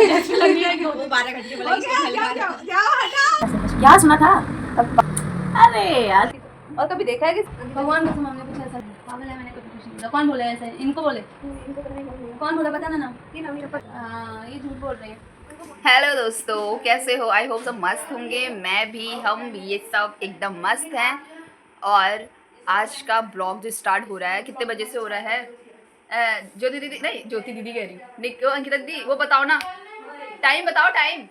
वो 12 घंटे बोला इसको पहले बार। क्या सुना था? अरे यार, और कभी देखा है कि भगवान कसम हमने कुछ ऐसा पागल है? मैंने कभी कुछ नहीं बोला। कौन बोला ऐसे? इनको बोले? कौन बोला बताना ना। ये झूठ बोल रहे हैं। हेलो दोस्तों, कैसे हो? आई होप सब मस्त होंगे। मैं भी, हम भी, ये सब एकदम मस्त हैं। और आज का ब्लॉग जो स्टार्ट हो रहा है, कितने बजे से हो रहा है? ज्योति दीदी नहीं, ज्योति दीदी कह रही हूँ, निक अंकिता दीदी, वो बताओ ना, टाइम बताओ। टाइम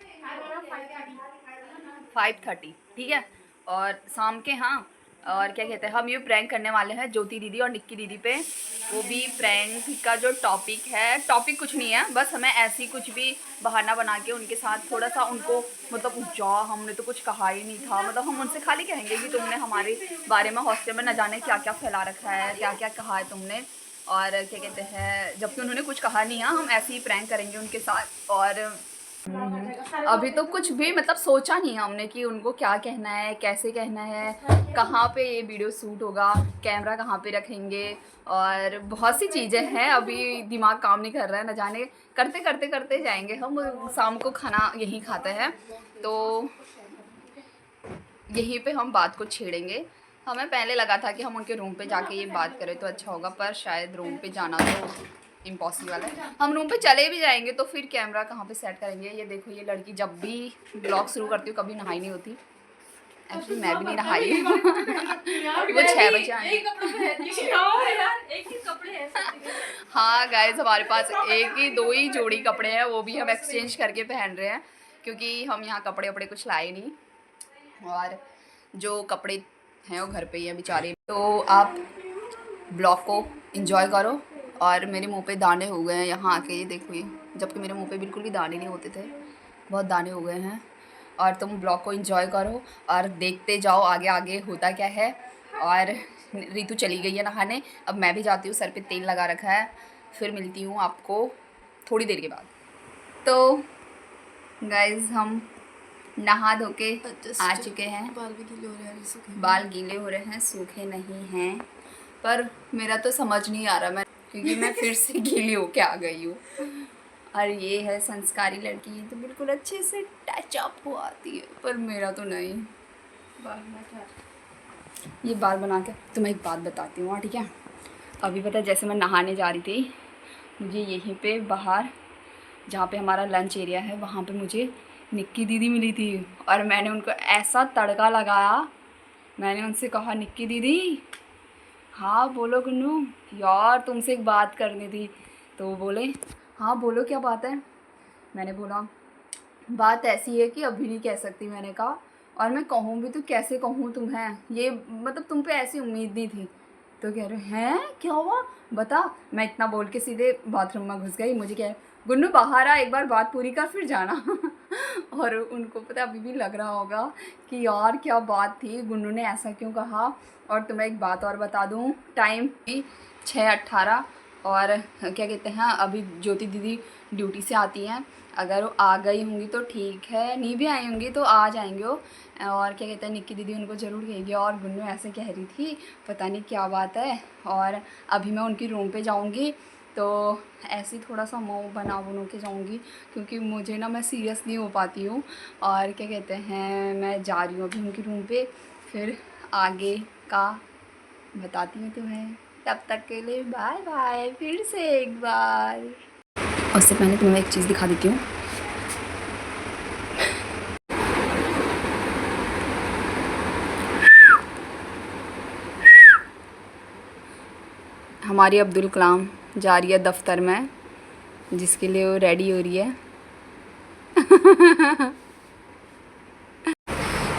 5:30, ठीक है। और शाम के, हाँ, और क्या कहते हैं, हम ये प्रैंक करने वाले हैं ज्योति दीदी और निक्की दीदी पे। वो भी प्रैंक का जो टॉपिक है, टॉपिक कुछ नहीं है, बस हमें ऐसी कुछ भी बहाना बना के उनके साथ थोड़ा सा उनको, मतलब जा, हमने तो कुछ कहा ही नहीं था, मतलब हम उनसे खाली कहेंगे कि तुमने हमारे बारे में हॉस्टल में न जाने क्या क्या फैला रखा है, क्या क्या कहा है तुमने, और क्या कहते हैं, जबकि उन्होंने कुछ कहा नहीं है, हम ऐसे ही प्रैंक करेंगे उनके साथ। और अभी तो कुछ भी मतलब सोचा नहीं है हमने कि उनको क्या कहना है, कैसे कहना है, कहाँ पे ये वीडियो शूट होगा, कैमरा कहाँ पे रखेंगे, और बहुत सी चीज़ें हैं। अभी दिमाग काम नहीं कर रहा है, न जाने करते करते करते जाएंगे। हम शाम को खाना यहीं खाते हैं, तो यहीं पे हम बात को छेड़ेंगे। हमें पहले लगा था कि हम उनके रूम पे जाके ये बात करें तो अच्छा होगा, पर शायद रूम पे जाना तो इम्पॉसिबल है। हम रूम पे चले भी जाएंगे तो फिर कैमरा कहाँ पे सेट करेंगे? ये देखो, ये लड़की जब भी ब्लॉग शुरू करती हूँ कभी नहाई नहीं होती। एक्चुअली मैं भी नहीं नहाई वो 6 बजे आए। हाँ गाइस, हमारे पास एक ही, दो ही जोड़ी कपड़े हैं, वो भी हम एक्सचेंज करके पहन रहे हैं, क्योंकि हम यहाँ कपड़े वपड़े कुछ लाए नहीं, और जो कपड़े हैं वो घर पे ही हैं बेचारे। तो आप ब्लॉग को एंजॉय करो। और मेरे मुंह पे दाने हो गए हैं यहाँ आके, ये देखो, ये, जबकि मेरे मुंह पे बिल्कुल भी दाने नहीं होते थे, बहुत दाने हो गए हैं। और तुम ब्लॉग को एंजॉय करो और देखते जाओ आगे आगे होता क्या है। और रीतु चली गई है नहाने, अब मैं भी जाती हूँ, सर पे तेल लगा रखा है। फिर मिलती हूँ आपको थोड़ी देर के बाद। तो गाइज, हम नहा धो के आ चुके हैं। बाल भी गीले हो रहे हैं, सूखे बाल गीले हो रहे हैं, सूखे नहीं हैं, पर मेरा तो समझ नहीं आ रहा, क्योंकि मैं फिर से गीली होके आ गई हूँ। और ये है संस्कारी लड़की, तो बिल्कुल अच्छे से टचअप हो आती है, पर मेरा तो नहीं। ये बाल बना के तुम्हें एक बात बताती हूँ, ठीक है। अभी पता है, जैसे मैं नहाने जा रही थी, मुझे यहीं पे बाहर, जहाँ पे हमारा लंच एरिया है, वहाँ पे मुझे निक्की दीदी मिली थी। और मैंने उनको ऐसा तड़का लगाया, मैंने उनसे कहा, निक्की दीदी, हाँ बोलो गुन्नू, यार तुमसे एक बात करनी थी। तो वो बोले, हाँ बोलो क्या बात है। मैंने बोला, बात ऐसी है कि अभी नहीं कह सकती। मैंने कहा, और मैं कहूँ भी तो कैसे कहूँ तुम्हें, ये मतलब तुम पे ऐसी उम्मीद नहीं थी। तो कह रहे हैं, क्या हुआ बता। मैं इतना बोल के सीधे बाथरूम में घुस गई। मुझे क्या, गुन्नू बाहर आ, एक बार बात पूरी कर फिर जाना और उनको पता अभी भी लग रहा होगा कि यार क्या बात थी, गुन्नू ने ऐसा क्यों कहा। और तुम्हें एक बात और बता दूँ, टाइम 6:18, और क्या कहते हैं, अभी ज्योति दीदी ड्यूटी से आती हैं। अगर वो आ गई होंगी तो ठीक है, नहीं भी आई होंगी तो आ जाएंगे वो। और क्या कहते हैं, निक्की दीदी उनको ज़रूर कहेगी। और गुन्नू ऐसे कह रही थी, पता नहीं क्या बात है। और अभी मैं उनकी रूम पे जाऊंगी, तो ऐसे ही थोड़ा सा मुँह बना के जाऊंगी, क्योंकि मुझे ना, मैं सीरियस नहीं हो पाती हूँ। और क्या कहते हैं, मैं जा रही हूँ अभी उनकी रूम पे, फिर आगे का बताती हूँ तुम्हें। तब तक के लिए बाय बाय फिर से एक बार। उससे पहले तुम्हें एक चीज़ दिखा देती हूँ। हमारी अब्दुल कलाम जा रही है दफ्तर में, जिसके लिए वो रेडी हो रही है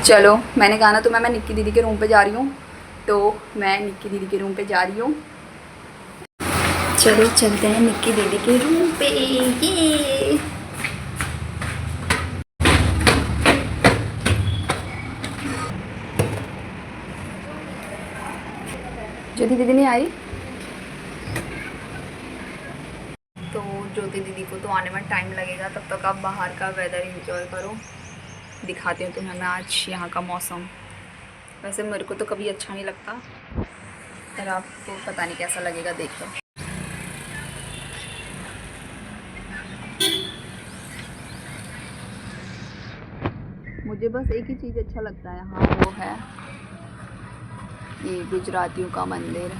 चलो, मैंने कहा ना तुम्हें, मैं निक्की दीदी के रूम पे जा रही हूँ, तो मैं निक्की दीदी के रूम पे जा रही हूँ। चलो चलते हैं निक्की दीदी के रूम पे। ये ज्योति दीदी नहीं आई, तो ज्योति दीदी को तो आने में टाइम लगेगा। तब तक आप बाहर का वेदर एंजॉय करो। दिखाती हूँ तुम्हें मैं आज यहाँ का मौसम। वैसे मेरे को तो कभी अच्छा नहीं लगता, पर आपको पता नहीं कैसा लगेगा, देख लो। मुझे बस एक ही चीज़ अच्छा लगता है यहाँ, वो है ये गुजरातियों का मंदिर।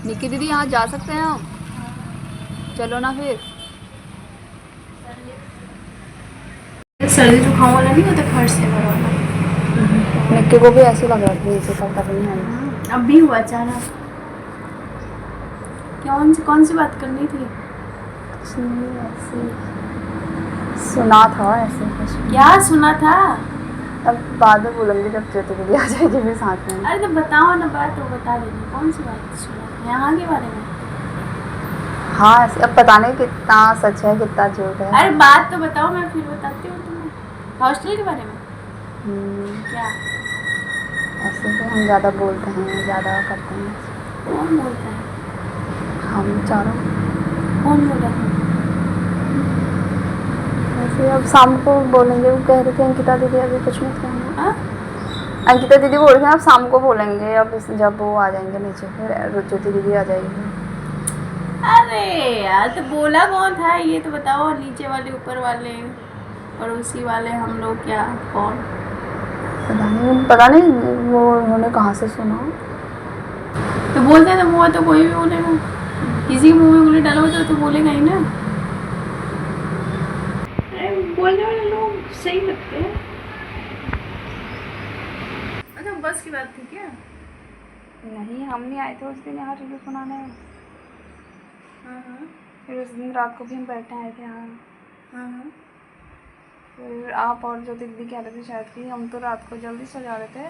निक्की दीदी यहाँ जा सकते हैं हम? चलो ना फिर। सर्दी जुकाम वाला नहीं होता, फर्स्ट से वाला। निक्की को भी ऐसे लग रहा था जैसे पता नहीं है। अब भी हुआ अचानक। कौन सी बात करनी थी? ऐसे सुना था ऐसे कुछ। क्या सुना था? अब बाद में बोलेंगे जब ज्योति दीदी आ जाएगी फिर साथ में। अरे तो बताओ ना, बात तो बता देनी। कौन सी बात सुना था? यहाँ के बारे में? हाँ ऐसे, अब पता नहीं कितना सच है कितना झूठ है। अरे बात तो बताओ, मैं फिर बताती हूँ तुम्हें। हॉस्टल के बारे में? क्या? ऐसे तो हम ज़्यादा बोलते हैं, ज़्यादा करते हैं। कौन बोलता है? हम चारों। कौन बोल रहा है? ऐसे अब शाम को बोलेंगे। वो कह रहे थे अंकिता दीदी अभी कुछ मत कहना। हाँ? अंकिता दीदी बोल रहे थे अब शाम को बोलेंगे, अब जब वो आ जाएंगे नीचे फिर ज्योति दीदी आ जाएगी। अरे यार तो बोला कौन था ये तो बताओ। नीचे वाले, ऊपर वाले, पड़ोसी वाले, हम लोग, क्या कौन? पता नहीं वो उन्होंने कहाँ से सुना। तो बोलते हैं तो वो तो कोई भी बोलेगा। किसी के मुंह में उंगली डालो तो बोलेगा ही ना। अरे बोलने वाले लोग सही लगते हैं। अच्छा बस की बात थी क्या? नहीं हम नहीं आए थे उस दिन यहाँ रील्स बनाने। हाँ। फिर उस दिन रात को भी हम बैठे आए थे यहाँ। हाँ। फिर आप और जो दीदी कह रहे थे शायद कि हम तो रात को जल्दी सजा रहे थे,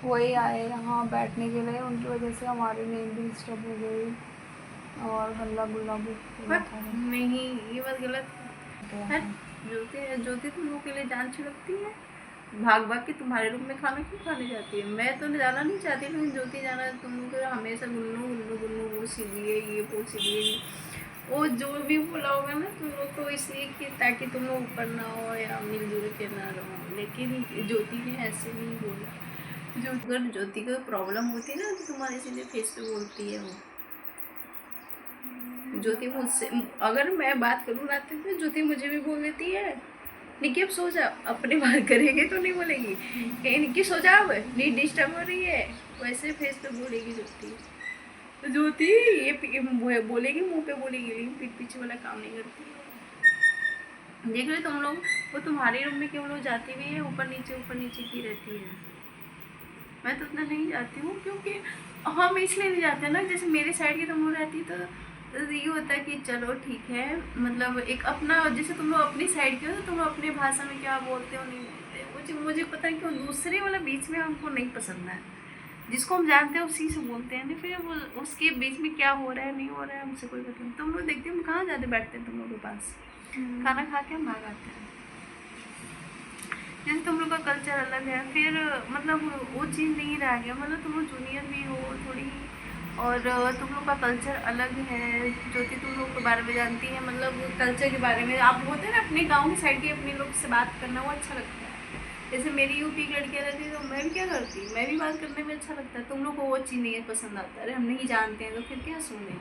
वही आए यहाँ बैठने के लिए। उनकी वजह से हमारी नींद भी डिस्टर्ब हो गई और हल्ला गुल्ला भी था। नहीं ये बात गलत है। ज्योति तुम लोग के लिए जान छिड़कती है, भाग भाग के तुम्हारे रूम में खाना क्यों खाने जाती है? मैं तो जाना नहीं चाहती, लेकिन ज्योति जाना है। तुम लोग तो हमेशा गुल्लू गुल्लू गुल्लू, वो सीधी है, ये वो सीधी है, वो जो भी बोला होगा ना तुम लोग को, इसलिए कि ताकि तुम लोग ऊपर ना हो या मिलजुल के ना रहो। लेकिन ज्योति ने ऐसे नहीं बोला। जो अगर ज्योति को प्रॉब्लम होती है ना तो तुम्हारे इसीलिए फेस पे बोलती है वो। ज्योति मुझसे, अगर मैं बात करूँ रात में, ज्योति मुझे भी बोल देती है निक्की अब सो जा। अपने बात करेंगे तो नहीं बोलेगी कहीं निक्की सो जा, अब नींद डिस्टर्ब हो रही है, वैसे फेस पे बोलेगी ज्योति। तो ज्योति ये बोलेगी, मुंह पे बोलेगी, लेकिन पीठ पीछे वाला काम नहीं करती। देख रहे तुम लोग, वो तुम्हारे रूम में क्यों लोग जाती भी है, ऊपर नीचे की रहती है। मैं तो उतना नहीं जाती हूँ, क्योंकि हम इसलिए नहीं जाते ना, जैसे मेरे साइड की तुम लोग रहती तो ये होता है कि चलो ठीक है, मतलब एक अपना, जैसे तुम लोग अपनी साइड के हो तो तुम लोग अपनी भाषा में क्या बोलते हो नहीं बोलते। मुझे पता है क्यों दूसरे वाला बीच में हमको नहीं पसंद है। जिसको हम जानते हैं उसी से बोलते हैं, नहीं फिर वो उसके बीच में क्या हो रहा है नहीं हो रहा है हमसे कोई पता नहीं। तुम लोग देखते हो हम कहाँ ज़्यादा बैठते हैं तुम लोगों के पास, खाना खा के हम भाग आते हैं। जैसे तुम लोग का कल्चर अलग है, फिर मतलब वो चीज़ नहीं रह गया। मतलब तुम लोग जूनियर भी हो थोड़ी, और तुम लोग का कल्चर अलग है। ज्योति तुम लोग के बारे में जानती है, मतलब कल्चर के बारे में। आप होते हैं ना अपने गांव की साइड के अपने लोग से बात करना, वो अच्छा लगता है। जैसे मेरी यूपी की लड़कियाँ रहती है तो मैं भी क्या करती, मैं भी बात करने में अच्छा लगता है। तुम लोग को वो चीज़ नहीं पसंद आता, अरे हम नहीं जानते हैं तो फिर क्या सुने,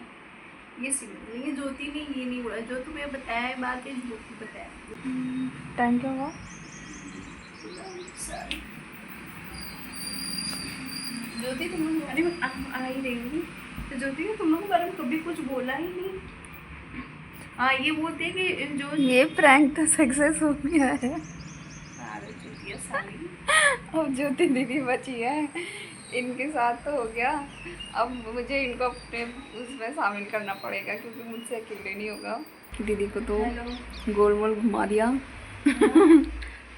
ये सीन। लेकिन ज्योति ने ये नहीं बोला, जो तुम्हें बताया है बात है ज्योति बताया। टाइम क्या हुआ? ज्योति तुम लोग बारे में आ ही रही होगी, तो ज्योति ने तुम लोग के बारे में कभी कुछ बोला ही नहीं। हाँ ये बोलते हैं कि जो ये प्रैंक तो सक्सेस हो गया है। सारे ज्योति सारी अब ज्योति दीदी बची है, इनके साथ तो हो गया। अब मुझे इनको अपने उसमें शामिल करना पड़ेगा, क्योंकि मुझसे अकेले नहीं होगा। दीदी को तो गोल मोल घुमा दिया।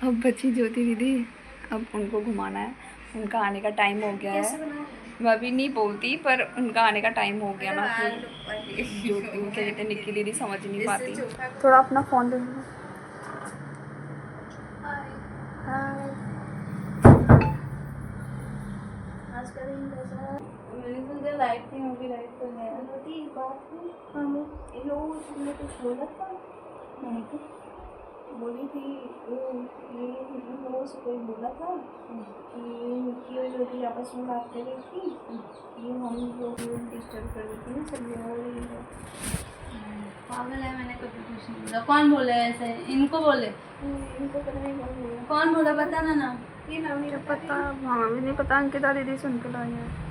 अब बची ज्योति दीदी, अब उनको घुमाना है। उनका आने का टाइम हो गया है। मैं अभी नहीं बोलती, पर उनका आने का टाइम हो गया ना, फिर ज्योति उनके कहते निक्की दीदी समझ नहीं पाती। थोड़ा अपना फ़ोन दे दो। आज का दिन कैसा? मैंने लाइट थी, मूवी लाइट तो है। होती बात है, हम लोग तुमने कुछ बोला था? नहीं तो बोली थी ये लोगों से कोई बोला था कि निक्की और ज्योति आपस में बात कर रही थी, ये हम लोग डिस्टर्ब कर रही थी ना, सब ये हो रही है। पागल है, मैंने कभी कुछ नहीं बोला। कौन बोले ऐसे? इनको बोले इनको पता नहीं कौन बोला। कौन बोला बता ना ना। ये नाम नहीं पता, हमें भी नहीं पता, अंकिता दीदी सुन के लाई है।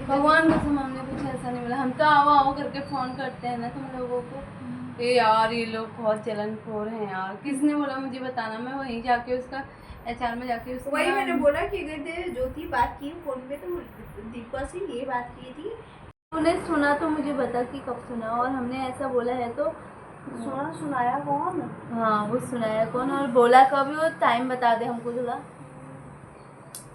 भगवान कसम हमने कुछ ऐसा नहीं बोला। हम तो आओ आओ करके फोन करते हैं ना तुम लोगों को। ये यार ये लोग बहुत चलनखोर हैं यार। किसने बोला मुझे बताना, मैं वहीं जाके उसका एचआर में जाके उसका वही मैंने बोला कि अगर ज्योति बात की फोन पे तो दीपा से ये बात की थी। उन्हें सुना तो मुझे बता कि कब सुना, और हमने ऐसा बोला है तो सुनाया कौन? हाँ वो सुनाया कौन और बोला कभी, वो टाइम बता दे हमको थोड़ा।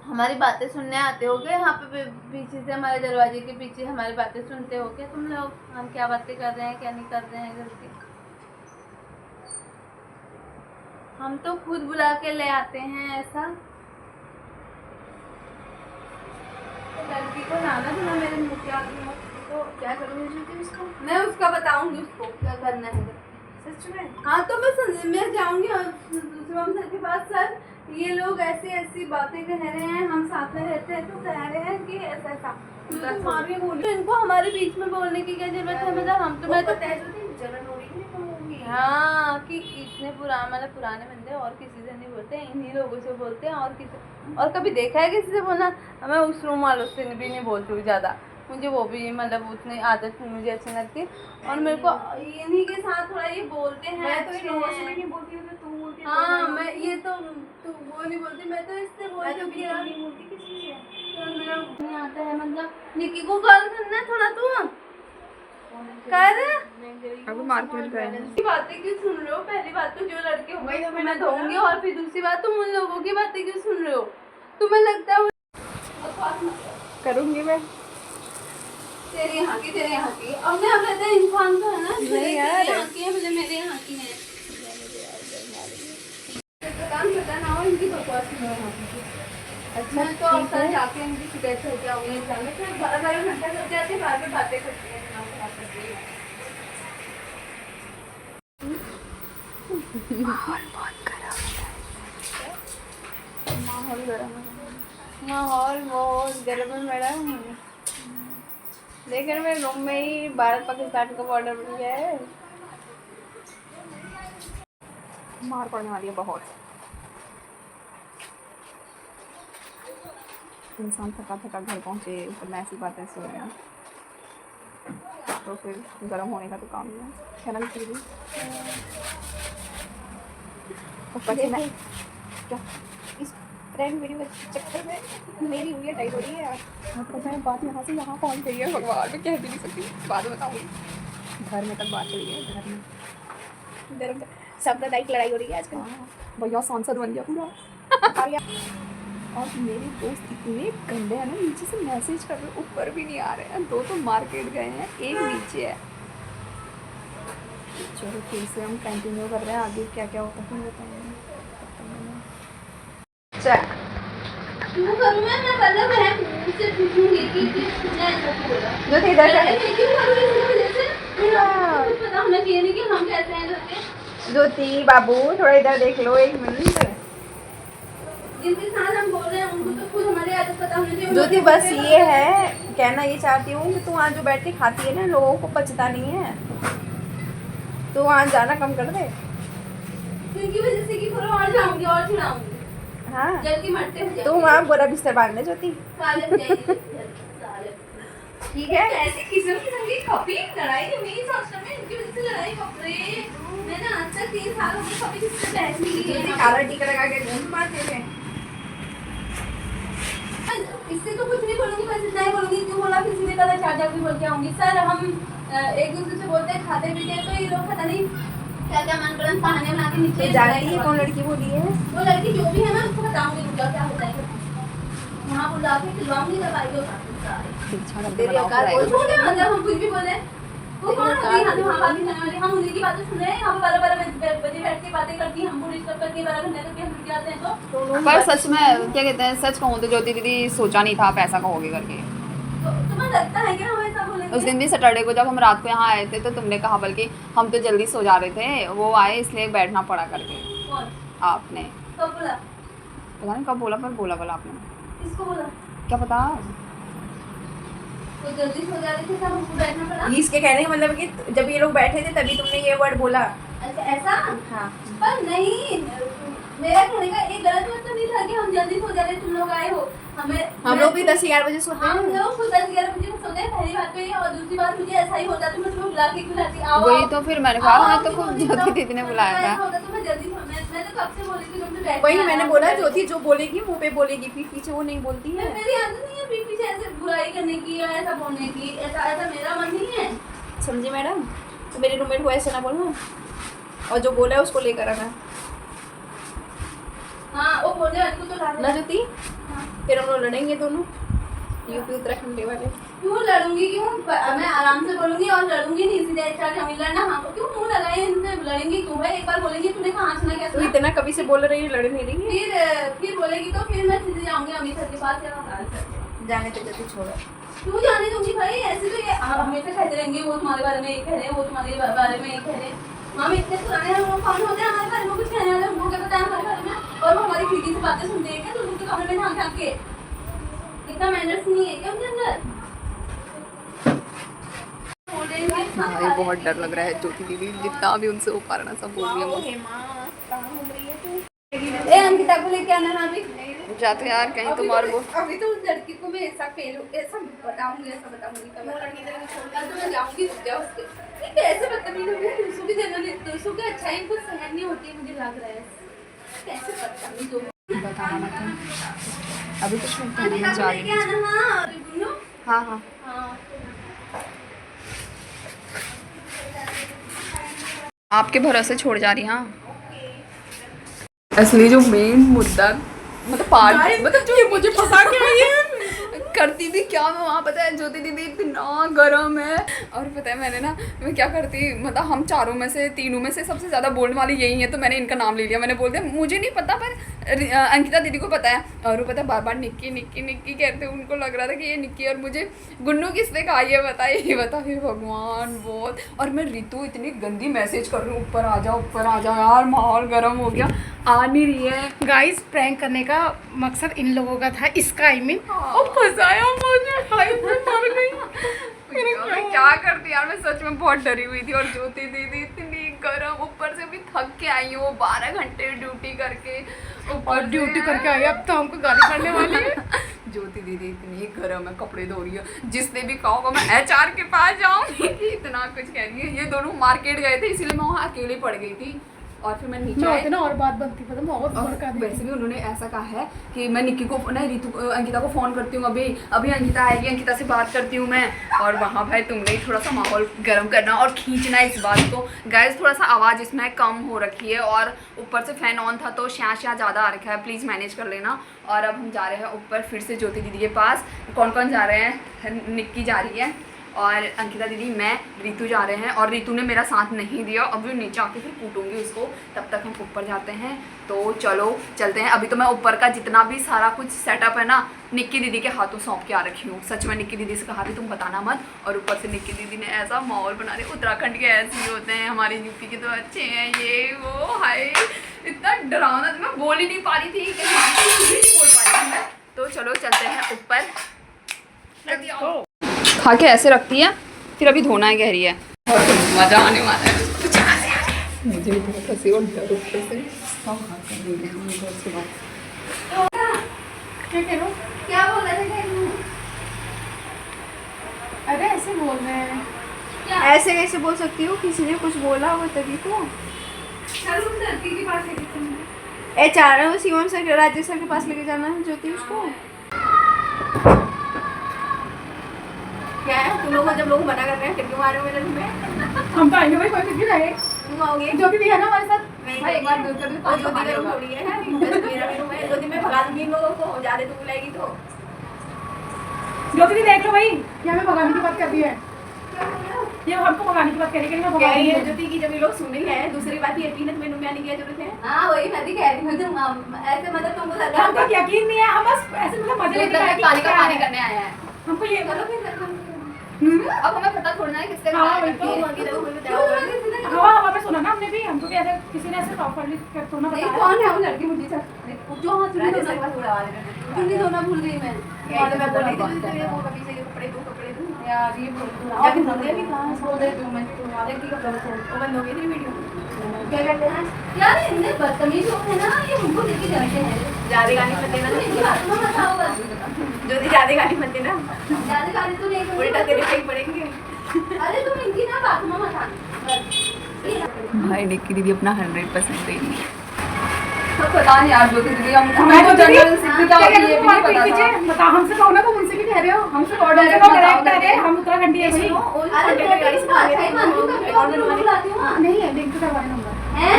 हमारी बातें सुनने आते हो क्या यहाँ पे पीछे से, हमारे दरवाजे के पीछे हमारी बातें सुनते हो क्या तुम लोग? हम क्या बातें कर रहे हैं क्या नहीं कर रहे हैं घर की। हम तो खुद बुला के ले आते हैं ऐसा। तो लड़की को लाना था ना मेरे मुँह के आगे मत। तो क्या करूँगी ज्योति उसको? मैं उसका बताऊंगी उसको क्या करना है। सच में? हाँ तो मैं जाऊंगी और सुबह सर के पास, सर ये लोग ऐसी ऐसी बातें कह रहे हैं, हम साथ में रहते हैं तो कह रहे हैं कि ऐसा ऐसा। तो इनको हमारे बीच में बोलने की क्या जरूरत है? मतलब हम तो मैं तो पता है ज्योति जलन हो रही थी तो होंगी। हाँ कि इतने पुराने बंदे और किसी से नहीं बोलते, इन्हीं लोगों से बोलते हैं। और किसी और कभी देखा है किसी से बोलना? मैं उस रूम वालों से भी नहीं बोलती हूँ ज़्यादा, मुझे वो भी मतलब उतनी आदत मुझे अच्छी नहीं लगती। और मेरे को इन्हीं के साथ थोड़ा ये बोलते हैं। मैं तो इन अच्छे लोगों से हैं। भी नहीं बोलती हूँ, तो तू बोलती है। हाँ मैं ये तो तू वो नहीं बोलती, मैं तो इससे मैं बोलती तो हूँ कि बिल्कुल यार नहीं बोलती किसी से। यार मेरा नहीं आता है। मतलब निकी को कॉल करना है थोड़ा तू कर। अभी मार्केट गए हैं। की बातें क्यों सुन रहे हो? पहली बात तो जो लड़के वही होंगे तो तो मैंने मैं धोऊंगी, और फिर दूसरी बात तुम उन लोगों की बातें क्यों सुन रहे हो? तुम्हें लगता है करूँगी मैं। तेरे यहाँ की अपने आप रहते हैं इंसान तो है ना। नहीं यार। तेरे यहाँ की है मुझे, मेरे यहाँ की है। काम पता ना हो इनकी बकवास सुनो यहाँ की। अच्छा तो अब कल जाके इनकी शिकायत करके आऊंगी एग्जाम में। फिर 12 घंटा कर जाते हैं, बाद में बातें करती हैं दिमाग खराब करती हैं। माहौल बहुत खराब है। माहौल गर्म है। माहौल गर्म है मैडम। लेकिन मेरे रूम में ही भारत पाकिस्तान का बॉर्डर बन गया है। मार पड़ने वाली है बहुत। इंसान थका थका घर पहुँचे, ऊपर में ऐसी बातें सुन रहे हैं तो फिर गर्म होने का तो काम नहीं है। चैनल की भी ऊपर से मैं क्या इस फ्रेंड वीडियो के चक्कर में मेरी उंगलियां टाइट हो रही है यार। आपको मैं बात यहाँ से यहाँ कॉल करी है, भगवान मैं कह भी नहीं सकती, बाद में बताऊँगी। घर में तक बात हुई है, घर में इधर सांप्रदायिक लड़ाई हो रही है आजकल। हाँ, भैया सांसद बन गया पूरा। और मेरे दोस्त इतने गंदे हैं ना, नीचे से मैसेज कर रहे, ऊपर भी नहीं आ रहे हैं। 2 तो मार्केट गए हैं, एक नीचे है। चलो फिर से हम कंटिन्यू कर रहे हैं, आगे क्या क्या होता है बताएंगे। क्यों करूँ मैं पहले मैं मुझसे पूछूंगी कि किसने ऐसा बोला। जो थे इधर मैं क्यों करूँ इसकी वजह से? मुझे पता होना चाहिए नहीं कि हम कैसे हैं करके। ज्योति बाबू थोड़ा इधर देख लो 1 मिनट। जिनके साथ हम बोल रहे हैं उनको तो खुद हमारी आदत पता होनी चाहिए। ज्योति बस ये है, कहना ये चाहती हूँ कि तू वहाँ जो बैठ के खाती है ना, लोगों को पचता नहीं है, तो वहाँ जाना कम कर दे। इनकी वजह से कि थोड़ा और जाऊंगी और चिढ़ाऊंगी। हाँ जल के मरते हो तू वहाँ बुरा बिस्तर बांध ले ज्योति, साले हो जाएंगे साले। ठीक है। ऐसी किस्म की कभी लड़ाई नहीं हुई हॉस्टल में, इनकी वजह से लड़ाई बाप रे। मैंने आज तक 3 साल हो गए कभी किसी से बहस नहीं की है। काला टीका लगा के घूम मारते थे। इससे तो कुछ नहीं बोलूंगी, बस इतना ही बोलूंगी क्यों बोला किसी ने कहा चाचा भी बोल के आऊंगी। सर हम एक दूसरे से बोलते हैं खाते पीते हैं, तो ये लोग पता नहीं क्या क्या मनगढ़ंत बहाने बना के नीचे जानती है कौन लड़की बोली है? वो लड़की जो भी है मैं उसको बताऊंगी रुका क्या होता है। वहाँ बुला के खिलवाऊंगी दवाई और तेरी औकात कोई बोले मतलब हम कुछ भी बोले वो कौन होती है वहाँ बात करने वाली? हम उन्हीं की बातें सुन रहे हैं। हम 12 बजे बैठ के बातें करती हैं, हम पूरी डिस्टर्ब करके 12 घंटे तक हम रुक जाते हैं। तो पर सच में क्या कहते हैं, सच कहूँ तो ज्योति दीदी सोचा नहीं था आप ऐसा कहोगे करके। तुम्हें लगता है कि हम ऐसा बोलेंगे? उस दिन भी सैटरडे को जब हम रात को यहाँ आए थे तो तुमने कहा, बल्कि हम तो जल्दी सो जा रहे थे, वो आए इसलिए बैठना पड़ा करके। कौन? आपने कब बोला? पता नहीं कब बोला, पर बोला आपने। किसको बोला? क्या पता। तो जल्दी सो जा रहे थे, सब हमको बैठना पड़ा। इसके कहने का मतलब कि जब ये लोग बैठे थे तभी तुमने ये वर्ड बोला। अच्छा ऐसा? हाँ पर नहीं, मेरा कहने का एक गलत मतलब नहीं था कि हम जल्दी सो जा रहे, तुम लोग आए हो। हम लोग भी 10-11 बजे सोते हम हैं। लोग खुद 10-11 बजे सोते हैं, पहली बात तो ये। और दूसरी बात, मुझे ऐसा ही होता तो मैं तुम्हें बुला के खिलाती। आओ वही तो फिर मैंने कहा मैं तो आओ, खुद आओ, ज्योति आओ। दीदी ने बुलाया ऐसा था। होता तो मैं जल्दी मैं तो कब से बोली थी तुमसे बैठ वही के मैंने आराम बोला से ज्योति जो बोलेगी मुंह पे बोलेगी, पीठ पीछे वो नहीं बोलती है। मेरी आदत नहीं है पीठ पीछे ऐसे बुराई करने की या ऐसा बोलने की, ऐसा ऐसा मेरा मन नहीं है। समझी मैडम? तो मेरी रूममेट को ऐसे ना बोलना, और जो बोला है उसको लेकर आना हाँ, वो बोलने वाले को तो ला ना ज्योति। फिर हम लोग लड़ेंगे दोनों, यूपी उत्तराखंड वाले। क्यों लड़ूंगी? क्यों? मैं आराम से बोलूंगी और लड़ूंगी नहीं, सीधे स्टार्ट हम लड़ना। हाँ, क्यों मुंह लगाए इनसे? लड़ेंगी क्यों भाई? एक बार बोलेंगी तूने कहाँ सुना क्या तो सुना? इतना कभी से बोल रही है, लड़ नहीं रही है। फिर बोलेगी तो फिर मैं सीधे जाऊंगी अमित सर के पास या जाने तो ज्योति छोड़ो। क्यों जाने दूंगी भाई? ऐसे तो ये हमेशा कहते रहेंगे वो तुम्हारे बारे में ये कह रहे हैं, वो तुम्हारे बारे में ये कह रहे हैं। हम इतने पुराने हम लोग कौन होते हैं हमारे बारे में कुछ कहने वाले? हमको क्या पता है हमारे बारे में? और वो हमारी खिड़की से बातें सुनते हैं क्या? तो उनके कमरे में झांक झांक के इतना मैनर्स नहीं है क्या उनके अंदर? भाई बहुत डर लग रहा है ज्योति दीदी, जितना भी उनसे हो पा रहा ना सब बोल रही है। ए अंकिता को लेके आना ना अभी। जाते यार कहीं तो मार वो। अभी तो उस लड़की को मैं ऐसा ऐसा बताऊंगी कल तो मैं जाऊंगी उसके। ये कैसे बदतमीज हो गई? दूसरों की जगह दूसरों की अच्छाई इनको सहन नहीं होती है, मुझे लग रहा है। कैसे बदतमीज हो गई? बताना मत, अभी कुछ नहीं मैं जा रही हूँ। हाँ अरे गुन्नू। हाँ हाँ हाँ आपके भरोसे छोड़ जा रही। हाँ असली जो मेन मुद्दा मतलब पार्ट मतलब जो मुझे फंसा के आई है करती भी क्या मैं वहाँ, पता है ज्योति दीदी इतना गर्म है। और पता है मैंने ना मैं क्या करती, मतलब हम चारों में से तीनों में से सबसे ज़्यादा बोलने वाली यही है, तो मैंने इनका नाम ले लिया। मैंने बोल दिया मुझे नहीं पता पर अंकिता दीदी को पता है। और वो पता है बार बार निक्की निक्की निक्की कहते, उनको लग रहा था कि ये निक्की। और मुझे गुन्नू किसने कहा ये बता हे भगवान बहुत। और मैं रितु इतनी गंदी मैसेज कर रही हूँ ऊपर आ जाओ यार, माहौल गर्म हो गया, आ नहीं रही है। गाइस प्रैंक करने का मकसद इन लोगों का था, इसका आई मीन और फंसाया मुझे, हाय मैं मर गई। मैं क्या करती यार, मैं सच में बहुत डरी हुई थी। और ज्योति दीदी इतनी गर्म, ऊपर से भी थक के आई है वो 12 घंटे ड्यूटी करके, और ड्यूटी करके आई, अब तो हमको गाली करने वाली है। ज्योति दीदी इतनी गर्म है, कपड़े धो रही है। जिसने भी कहा होगा मैं HR के पास जाऊंगी कि इतना कुछ कह रही है। ये दोनों मार्केट गए थे इसीलिए मैं वहाँ अकेली पड़ गई थी। और फिर मैं नीचे आई ना और बात बनती पता बहुत भड़का दी। वैसे भी उन्होंने ऐसा कहा है कि मैं निक्की को नहीं रितु अंकिता को फ़ोन करती हूँ, अभी अंकिता आएगी, अंकिता से बात करती हूँ मैं। और वहाँ भाई तुमने ही थोड़ा सा माहौल गर्म करना और खींचना इस बात को। गाइस थोड़ा सा आवाज़ इसमें कम हो रखी है और ऊपर से फ़ैन ऑन था तो श्या ज़्यादा आ रखा है, प्लीज़ मैनेज कर लेना। और अब हम जा रहे हैं ऊपर फिर से ज्योति दीदी के पास। कौन कौन जा रहे हैं? निक्की जा रही है और अंकिता दीदी, मैं, रितु जा रहे हैं। और रितु ने मेरा साथ नहीं दिया, अभी नीचे आके फिर कूटूंगी उसको। तब तक हम ऊपर जाते हैं, तो चलो चलते हैं। अभी तो मैं ऊपर का जितना भी सारा कुछ सेटअप है ना निक्की दीदी के हाथों सौंप के आ रखी हूँ। सच में निक्की दीदी से कहा थी तुम बताना मत। और ऊपर से निक्की दीदी ने ऐसा माहौल बना दिया, उत्तराखंड के ऐसे ही होते हैं, हमारे यूपी के तो अच्छे हैं, ये वो हाय इतना डरावना था, मैं बोल ही नहीं पा रही थी, नहीं बोल पा रही थी मैं। तो चलो चलते हैं ऊपर। खा के ऐसे रखती है, फिर अभी धोना है कह रही है, और मज़ा आने वाला है। मुझे भी बहुत हंसी और डर ऊपर से सब हाथ कर रही है मुझे उसके बाद। क्या बोल रहे थे? अरे ऐसे बोल रहे हैं। ऐसे कैसे बोल सकती हो? किसी ने कुछ बोला हो तभी तो। लड़की के पास लेके चलना। HR Shivam sir Rajesh sir के पास लेके जाना है ज्योति उसको। क्या है तुम लोग जब लोग मना कर रहे हैं फिर क्यों आ रहे हो मेरे रूम में? हम तो आएंगे भाई, कोई कुछ भी रहे। तुम आओगे? ज्योति भी है ना हमारे साथ। भाई एक बार दूर कर दो, और ज्योति का रूम थोड़ी है, मेरा भी रूम है। ज्योति मैं भगा दूंगी इन लोगों को, ज्यादा तू बुलाएगी तो। ज्योति दी देख लो भाई, ये हमें भगाने की बात कर रही है, ये हमको भगाने की बात कर रही है, कह रही है ज्योति की जब ये लोग सुने हैं। दूसरी बात ये यकीन है तुम्हें रूम में आने की जरूरत है। हाँ वही मैं भी कह रही हूँ, तुम ऐसे मतलब तुमको लगा हमको यकीन नहीं है, हम बस ऐसे मतलब मजे लेके आए कि पानी का क्या पानी है। करने आया है। हमको ये चलो फिर अब हमें पता थोड़ा है किससे हाँ, वही तो। हवा हवा पे सुना ना हमने भी, हमको भी ऐसे किसी ने ऐसे प्रॉपर्ली सोना नहीं बताया। कौन है वो लड़की मुझे जो हाथ में धोना चुन्नी धोना भूल गई मैं। और मैं बोल रही थी तेरे वो कभी से कपड़े धो यार, ये बोल जाके धो दे अभी कहाँ बोल दे तू, मैं लड़की का कपड़ा धो। वो बंद हो गई थी वीडियो। क्या कहते हैं यार, इतने बदतमीज लोग हैं ना, ये हमको लेके जाते हैं। ज्यादा गाली मत देना, इनकी बातों में मत आओ बस। ज्योति ज्यादा गाली मत देना, ज्यादा गाली तो नहीं उल्टा तेरे पे ही पड़ेंगे। अरे तुम इनकी ना बातों में मत आना। भाई निक्की दीदी अपना 100% दे रही है। तो पता नहीं यार ज्योति दीदी, हमें तो जनरल सिद्धि क्या होती है ये भी नहीं पता था। बता, हमसे कहो ना, तुम उनसे भी कह रहे हो। हमसे और हमसे डायरेक्ट तो डायरेक्ट है, हम उत्तराखंडी है भाई। अरे मैं तो इसको अच्छा ही मानती हूँ, कभी और भी बुलाती हूँ। नहीं है, लिंक करवा नंबर हैं?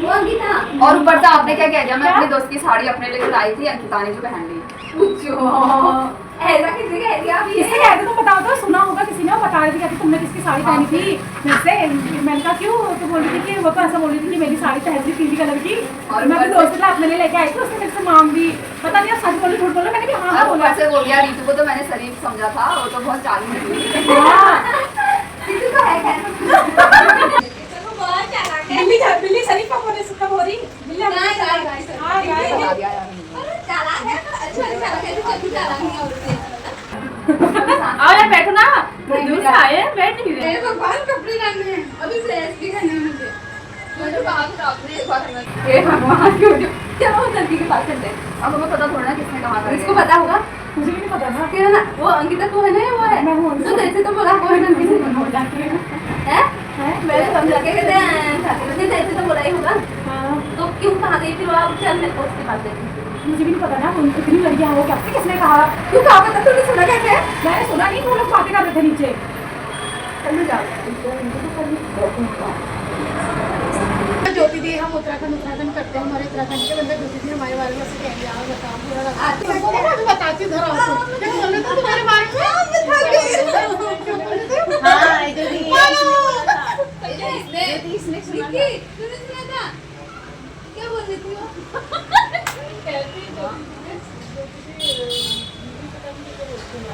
वो अंकिता। और ऊपर से आपने क्या कह दिया, मैं अपनी दोस्त की साड़ी अपने लिए लाई थी, अंकिता ने जो पहन ली। ऐसा किसी कह दिया अभी? किससे कहते तुम बताओ तो, सुना होगा किसी ने, बता रही थी कहती तुमने किसकी साड़ी पहनी थी मुझसे। मैंने कहा क्यों, तो बोल रही थी कि वो तो ऐसा बोल रही थी कि मेरी साड़ी पहन थी पीली कलर की, और मैं अपने दोस्त के लिए अपने लिए लेके आई थी, उसने मेरे से मांग दी। पता नहीं आप सच बोलो झूठ बोलो। मैंने कहा हाँ बोला। ऊपर से बोल दिया रीतू को, तो मैंने शरीफ समझा था, वो तो बहुत चालू निकली। किसी को है क्या? बिल्ली शरीफ का बोले सुखा हो रही बिल्ली। हाँ गाय बता दिया यार चालाक है, अच्छा चालाक है, तो कभी चालाक नहीं होती। आओ यार बैठो ना, दूर से आए बैठ नहीं रहे। भगवान कपड़े लाने हैं, अभी फ्रेश भी करने हैं मुझे। मुझे बात आपने एक बार हे भगवान क्यों चलो लड़की के पास चलते हैं। अब हमें पता थोड़ा ना किसने कहा था। इसको पता होगा, मुझे भी नहीं पता था। क्या ना वो अंकिता को है ना, वो है मैं हूँ। तो जैसे तो बोला वो है ना, किसी को हो जाती है। है मैं समझा के कहते हैं खाते जैसे तो बोला ही होगा। हाँ, तो क्यों कहाँ गई फिर वो? आप चल मैं उसके पास देती हूँ। मुझे भी नहीं पता ना, उन कितनी लड़कियां हो क्या किसने कहा। क्यों कहा पता? तूने सुना कैसे? मैंने सुना नहीं, वो लोग बातें कर रहे थे नीचे। चल जाओ। ज्योति दी, हम उत्तराखंड करते हैं, हमारे उत्तराखंड के बंदे ज्योति दी हमारे बारे में से कहेंगे। यार बताओ पूरा मैं बताती हूँ, धरो आपको क्या बोल रहे थे तुम्हारे बारे में। हाँ ज्योति इसने सुना था। तूने सुना था? क्या बोल रही थी वो?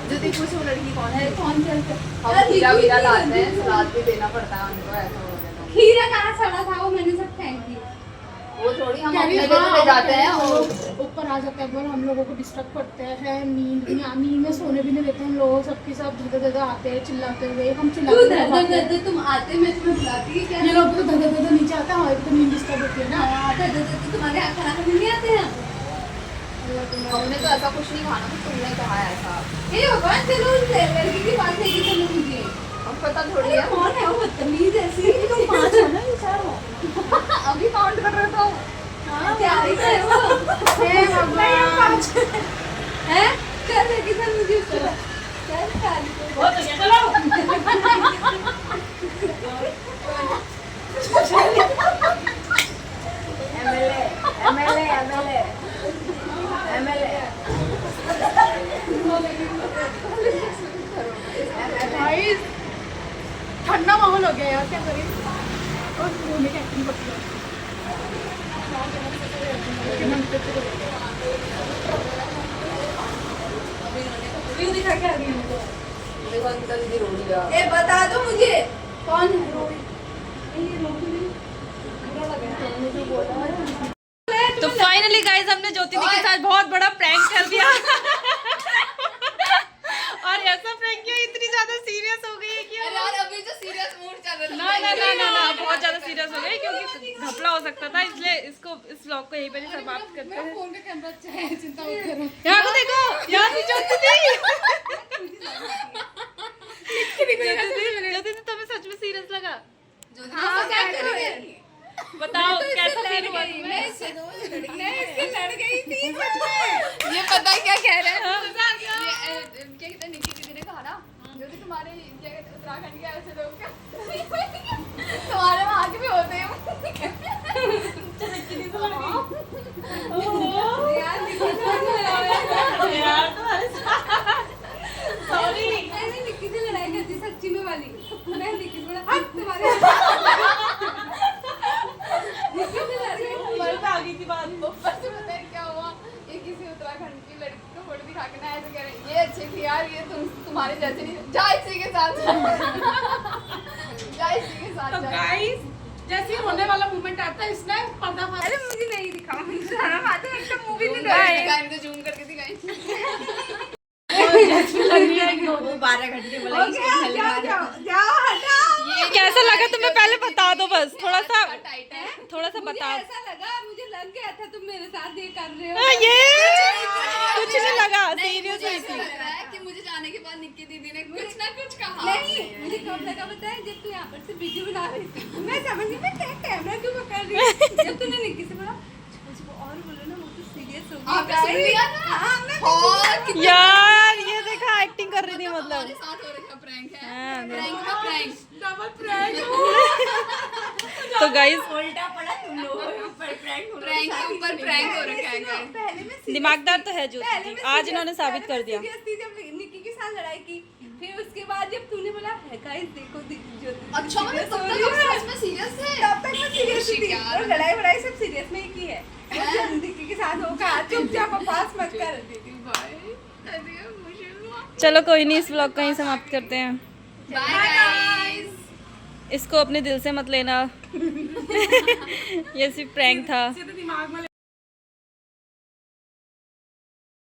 ज्योति पूछ वो लड़की कौन है? कौन चलते? हम खीरा वीरा लाते हैं, सलाद भी देना पड़ता है उनको, ऐसा हो गया तो। खीरा कहाँ सड़ा था? वो मैंने सब फेंक दी। वो थोड़ी हम कह रही अपने हाँ, ले जाते हैं हम और लोग ऊपर आ जाते हैं, हम लोगों को डिस्टर्ब करते हैं, नींद में सोने भी नहीं देते हम लोग। सबके सब धद आते हैं चिल्लाते हुए, हम तू चिल्लाते दर्द तुम आते मैं तुम्हें बुलाती क्या? ये लोग तो धद नीचे आते हैं, हमारी तो नींद डिस्टर्ब होती है ना। हाँ, दर्द तुम्हारे यहाँ खाना खाने नहीं आते हैं? हमने तो ऐसा कुछ नहीं खाना, तो तुमने कहा है ऐसा। हे भगवान, चलो उस लड़की की बात है कि तुम मुझे अब पता थोड़ी अरे है। कौन है वो बदतमीज ऐसी? तुम पांच हो ना बेचारो। अभी काउंट कर रहे हो। हाँ, क्या है वो? हे भगवान, हैं? चल लेके चल मुझे उसको। चल खाली बहुत हो गया, भाई ठंडा माहौल हो गया यार, क्या करें। और रोने की एक्टिंग करती है। क्यों दिखा के आ गई मुझे? देखो अंकिता दीदी रो रही है। ए बता दो मुझे कौन है रोही? ये रोही बुरा लगा है मैंने जो बोला है। तो फाइनली गाइस हमने ज्योति दी के साथ बहुत बड़ा प्रैंक कर दिया और ऐसा प्रैंक किया, इतनी ज्यादा सीरियस हो गई है कि अरे यार अभी तो सीरियस मूड चल रहा है। ना बहुत ज्यादा सीरियस हो गई क्योंकि घपला हो सकता था, इसलिए इस व्लॉग को यहीं पर ही समाप्त करते हैं। फोन का कैमरा अच्छा है, चिंता मत करो। यहाँ को देखो, यहाँ भी ज्योति दी ज्योति दी तुम्हें सच में सीरियस लगा? हाँ क्या करेंगे? बताओ कैसा फील हुआ मैं तुम्हें? इससे इससे लड़ गई थी ये पता है क्या कह रहे हैं? ये क्या कहते हैं, निक्की दीदी ने कहा ना जो कि तुम्हारे क्या कहते हैं उत्तराखंड के ऐसे लोग क्या तुम्हारे वहाँ के भी होते हैं। यार तुम्हारे सॉरी मैंने निक्की से लड़ाई करती सच्ची में वाली। मैं निक्की से बोला तुम्हारे निक्की से लड़ गई। तुम्हारे पे आ गई थी बात। ऊपर से पता है क्या हुआ, ये किसी उत्तराखंड की लड़की को फोटो दिखा के ना ऐसे कह रहे हैं, ये अच्छी थी यार, ये तुम्हारे जैसे नहीं, जा इसी के साथ जा इसी के साथ तो जा। गाइस जैसे ही होने वाला मूवमेंट आता है, इसने पर्दा फाड़। अरे मुझे नहीं दिखाओ, मुझे शर्म आती है। एक तो मूवी भी दिखाई इनको जूम करके दिखाई। लग रही है कि वो 12 घंटे बोला इसको पहले बार। जाओ हटा। ये कैसा लगा तुम्हें पहले बता दो बस थोड़ा सा। टाइट है बताओ। ऐसा लगा, मुझे लग गया था तुम मेरे साथ ये कर रहे हो। ये कुछ नहीं लगा, सीरियस हुई थी। लग रहा है कि मुझे जाने के बाद निक्की दीदी ने कुछ ना कुछ कहा। नहीं, मुझे कब लगा पता है, जब तू यहाँ पर से वीडियो बना रही थी, मैं समझ गई मैं कैमरा क्यों पकड़ रही हूँ। जब तूने निक्की से बोला वो और बोलो ना, वो तो सीरियस हो आपने सुन लिया ना? हाँ, मैं और कितना यार ये देखा, एक्टिंग कर रही थी हमारे मतलब। साथ हो रखा प्रैंक है। हाँ, प्रैंक में प्रैंक। डबल प्रैंक तो गाइस उल्टा पड़ा तुम लोगों के ऊपर प्रैंक हो रहा है। प्रैंक के ऊपर प्रैंक हो रखा है guys। पहले मैं दिमागदार तो है ज्योति पहले जी, मैं आज serious- इन्होंने साबित पहले कर मैं दिया। serious थी जब निक्की के साथ लड़ाई की, फिर उसके बाद जब तूने बोला है गाइस देखो ज्योति अच्छा मतलब serious तब हो तक रही हम है। सच में सीरियस थे। तब तक मैं सीरियस Shit थी यार। और लड़ाई वड़ाई सब सीरियस में ही की है। निक्की के साथ होगा, चुपचाप बकवास मत कर। चलो कोई नहीं, इस व्लॉग को यहीं समाप्त करते हैं। Bye guys. इसको अपने दिल से मत लेना। ये सिर्फ प्रैंक था। दिमाग में